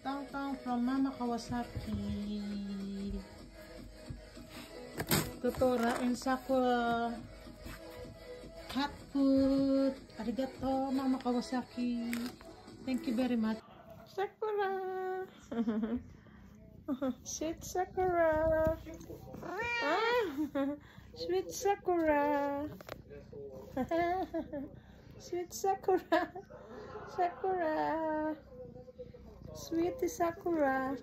Tang Tang from Mama Kawasaki. Totora and Sakura. Cat food. Arigato, Mama Kawasaki. Thank you very much. Sakura. Sweet Sakura. Sweet Sakura. Sweet Sakura. Sakura. Sweetie Sakura.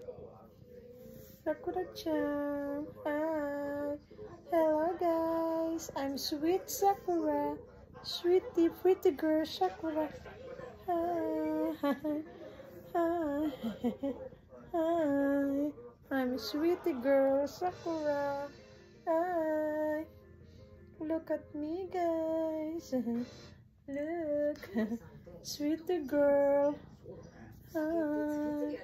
Sakura-chan. Hi. Hello guys. I'm Sweet Sakura. Sweetie pretty girl Sakura. Hi. Hi. Hi. I'm Sweetie girl Sakura. Hi. Look at me guys. Look. Sweetie girl. Hi.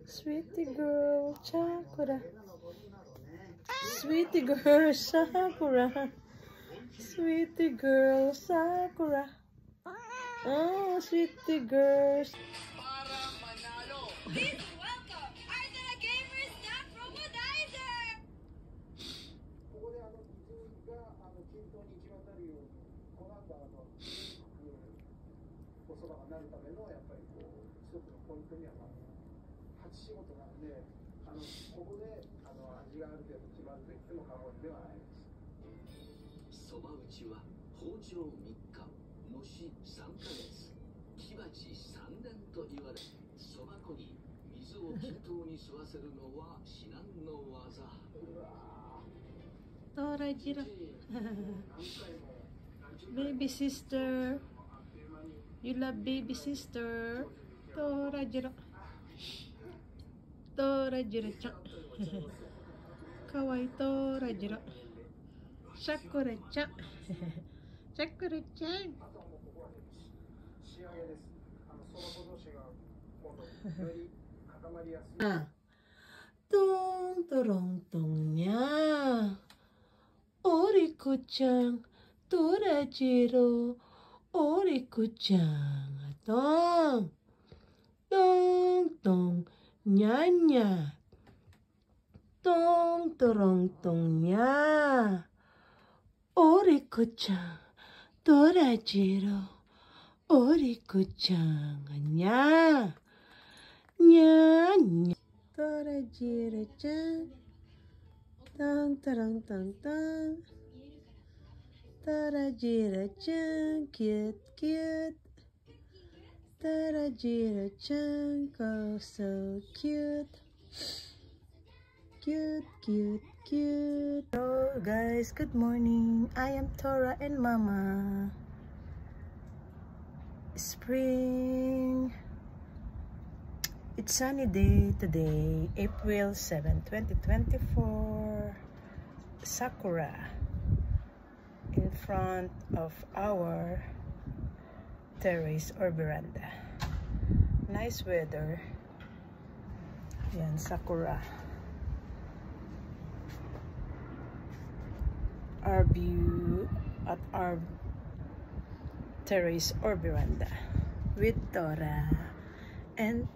Sweetie girl Sakura. Sweetie girl Sakura. Sweetie girl Sakura. Oh, sweetie girl. Please welcome Ardena Gamers Snack Promodizer! Torajiro. Baby sister. You love baby sister. Torajiro. Torajiro-chan. Kawaii Torajiro. Sakura-chan. Sakura-chan. Tong torong tong nya. Oriko-chan. Torajiro. Oriko-chan. Tong. Tong tong nya nya. Tong torong tong nya. Oriko-chan. Torajiro. Oriko-chan. Nya. Nya nya. Torajiro-chan. Tong torong tong tong. Torajiro-chan. Cute cute. Torajiro-chan. Oh, so cute. Cute, cute, cute. Hello guys, good morning. I am Tora and Mama. Spring. It's sunny day today, April 7, 2024. Sakura in front of our terrace or veranda. Nice weather. Yan, Sakura. Our view at our terrace or veranda with Tora and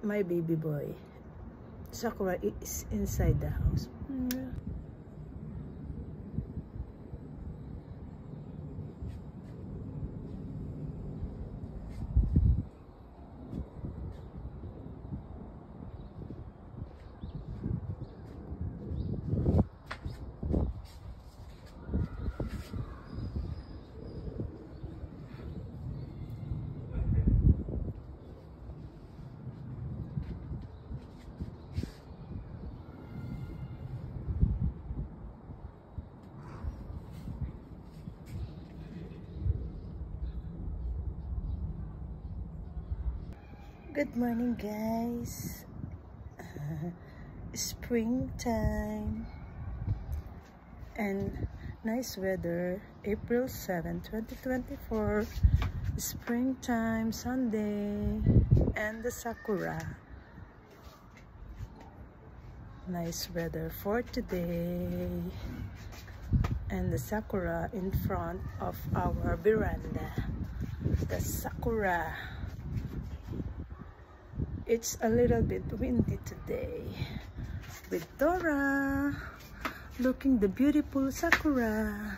my baby boy. Sakura is inside the house. Good morning guys. Springtime and nice weather. April 7, 2024. Springtime Sunday and the Sakura. Nice weather for today and the Sakura in front of our veranda. The Sakura. It's a little bit windy today. With Dora, looking the beautiful sakura.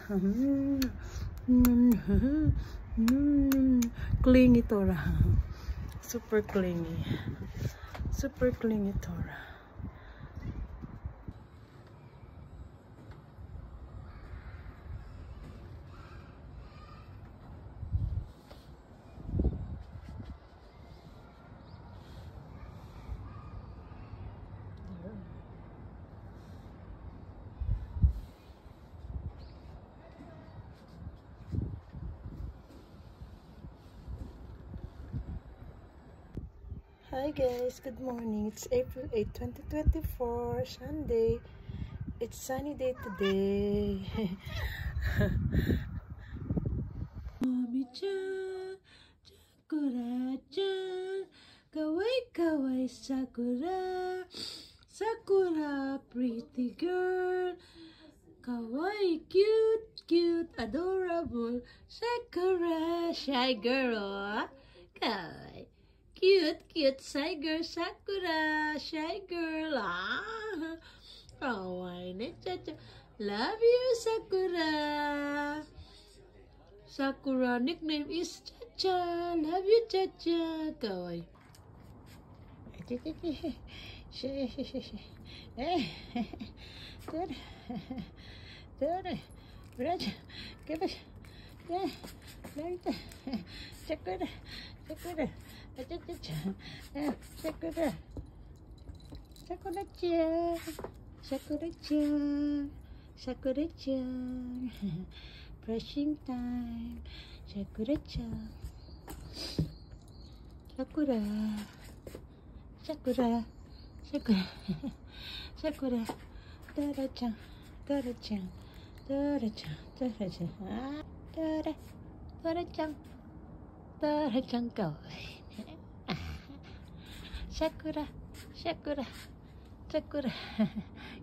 Clingy Dora. Super clingy. Super clingy Dora. Hi guys, good morning. It's April 8, 2024, Sunday. It's sunny day today. Mami-chan, Sakura-chan, kawaii-kawaii Sakura, Sakura, pretty girl, kawaii, cute, adorable, Sakura, shy girl, kawaii. Cute, shy girl, Sakura, shy girl, kawaii, cha-cha. Love you, Sakura. Sakura nickname is Cha-cha. Love you, Cha-cha. Kawaii. Sakura. Sakura-chan. Brushing time. Sakura-chan. Sakura. Dora-chan. Dora-chan, kawaii. Sakura,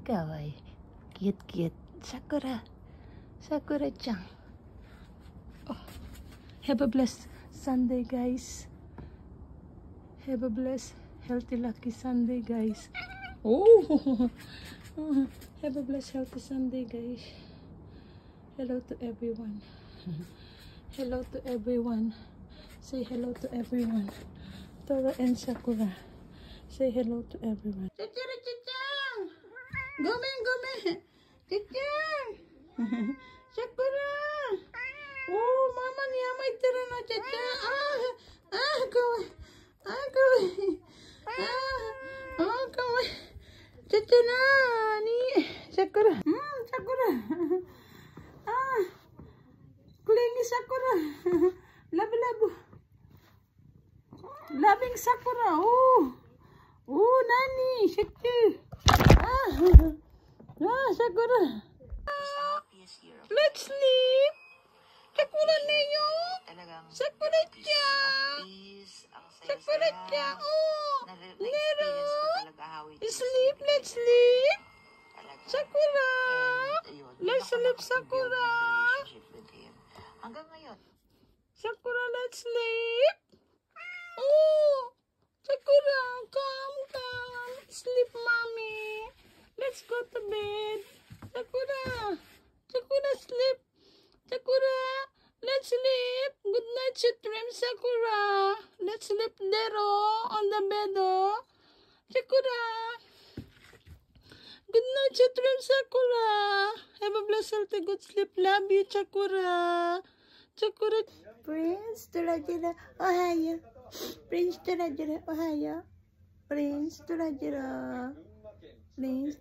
kawaii, cute, Sakura-chan. Oh, have a blessed Sunday, guys. Have a blessed, healthy, lucky Sunday, guys. Oh, have a blessed, healthy Sunday, guys. Hello to everyone. Hello to everyone. Say hello to everyone. Dora and Sakura. Say hello to everyone. Chichang! Gome! Chichang! Sakura! Oh, mama niya may tira na chichang. Kawaii. Kawaii. Chichang na ni Sakura. Sakura. Clingy Sakura. Labo. Loving Sakura. Oh, Nani. Shakti. Sakura. Let's sleep. Sakura Neo. Sakura-chan. Sakura-chan. Oh, Nero. Sleep. Let's sleep. Sakura. Let's sleep, Sakura. Hanggang ngayon. Sakura, let's sleep. Oh, Sakura, come. Sleep, mommy. Let's go to bed. Sakura, sleep. Sakura, let's sleep. Good night, sweet dreams, Sakura. Let's sleep there, on the bed, Sakura. Good night, sweet dreams, Sakura. Have a blessed, healthy, good sleep. Love you, Sakura. Prince Turajira, Ohio. Prince Turajira, Ohio. Prince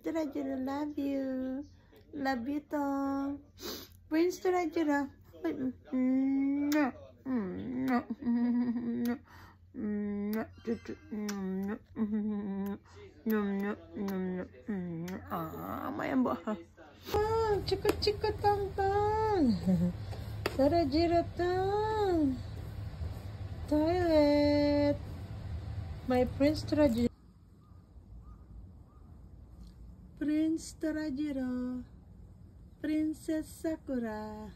Turajira, love you. Love you, Tom. Prince Turajira. Mayamba. Chika tang. Turajira-tang. Toilet. My Prince Turajira. Prince Turajira. Princess Sakura.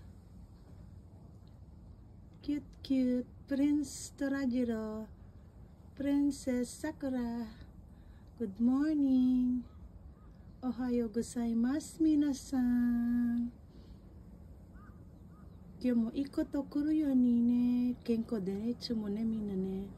Cute. Prince Turajira. Princess Sakura. Good morning. Ohayo gozaimasu, minasan. 今日もいいこと来るようにね、健康でね、いつもね、みんなね。